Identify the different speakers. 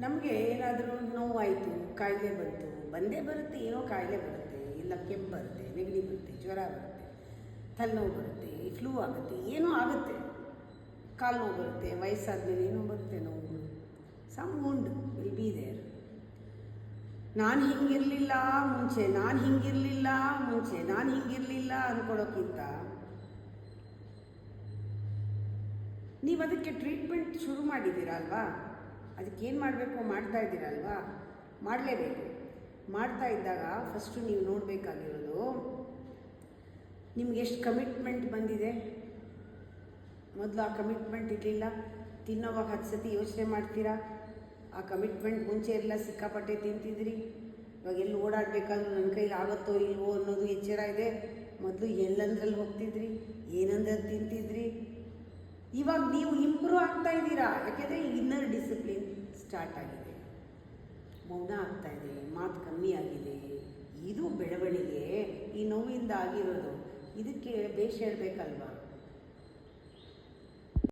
Speaker 1: ನಮಗೆ ಏನಾದರೂ ನೋವಾಯಿತು, ಕಾಯಿಲೆ ಬಂತು, ಬಂದೇ ಬರುತ್ತೆ, ಏನೋ ಕಾಯಿಲೆ ಬರುತ್ತೆ, ಇಲ್ಲ ಕೆಮ್ಮು ಬರುತ್ತೆ, ನೆಗಡಿ ಬರುತ್ತೆ, ಜ್ವರ ಬರುತ್ತೆ, ತಲೆನೋವು ಬರುತ್ತೆ, ಫ್ಲೂ ಆಗುತ್ತೆ, ಏನೋ ಆಗುತ್ತೆ, ಕಾಲು ನೋವು ಬರುತ್ತೆ, ವಯಸ್ಸಾದ್ಮೇಲೆ ಏನೋ ಬರುತ್ತೆ ನೋವುಗಳು. Some wound will be there. ನಾನು ಹಿಂಗಿರಲಿಲ್ಲ ಮುಂಚೆ, ನಾನು ಹಿಂಗಿರಲಿಲ್ಲ ಮುಂಚೆ, ನಾನು ಹಿಂಗಿರಲಿಲ್ಲ ಅಂದ್ಕೊಳ್ಳೋಕ್ಕಿಂತ ನೀವು ಅದಕ್ಕೆ ಟ್ರೀಟ್ಮೆಂಟ್ ಶುರು ಮಾಡಿದ್ದೀರಾ ಅಲ್ವಾ, ಅದಕ್ಕೇನು ಮಾಡಬೇಕು ಮಾಡ್ತಾ ಇದ್ದೀರಲ್ವಾ, ಮಾಡಲೇಬೇಕು. ಮಾಡ್ತಾ ಇದ್ದಾಗ ಫಸ್ಟು ನೀವು ನೋಡಬೇಕಾಗಿರೋದು ನಿಮ್ಗೆ ಎಷ್ಟು ಕಮಿಟ್ಮೆಂಟ್ ಬಂದಿದೆ. ಮೊದಲು ಆ ಕಮಿಟ್ಮೆಂಟ್ ಇರಲಿಲ್ಲ, ತಿನ್ನೋವಾಗ 10 ಸತಿ ಯೋಚನೆ ಮಾಡ್ತೀರಾ. ಆ ಕಮಿಟ್ಮೆಂಟ್ ಮುಂಚೆ ಎಲ್ಲ ಸಿಕ್ಕಾಪಟ್ಟೆ ತಿಂತಿದ್ರಿ, ಇವಾಗ ಎಲ್ಲಿ ಓಡಾಡಬೇಕಾದ್ರೂ ನನ್ನ ಕೈಲಿ ಆಗುತ್ತೋ ಇಲ್ವೋ ಅನ್ನೋದು ಎಚ್ಚರ ಇದೆ. ಮೊದಲು ಎಲ್ಲಂದ್ರಲ್ಲಿ ಹೋಗ್ತಿದ್ರಿ, ಏನಂದ್ರೆ ತಿಂತಿದ್ರಿ. ಇವಾಗ ನೀವು ಇಂಪ್ರೂವ್ ಆಗ್ತಾ ಇದ್ದೀರಾ, ಯಾಕೆಂದರೆ ಇನ್ನರ್ ಡಿಸಿಪ್ಲಿನ್ ಸ್ಟಾರ್ಟ್ ಆಗಿದೆ, ಮೌನ ಆಗ್ತಾ ಇದೆ, ಮಾತು ಕಮ್ಮಿ ಆಗಿದೆ. ಇದು ಬೆಳವಣಿಗೆ, ಈ ನೋವಿಂದ ಆಗಿರೋದು. ಇದಕ್ಕೆ ಬೇಷ್ ಹೇಳಬೇಕಲ್ವಾ.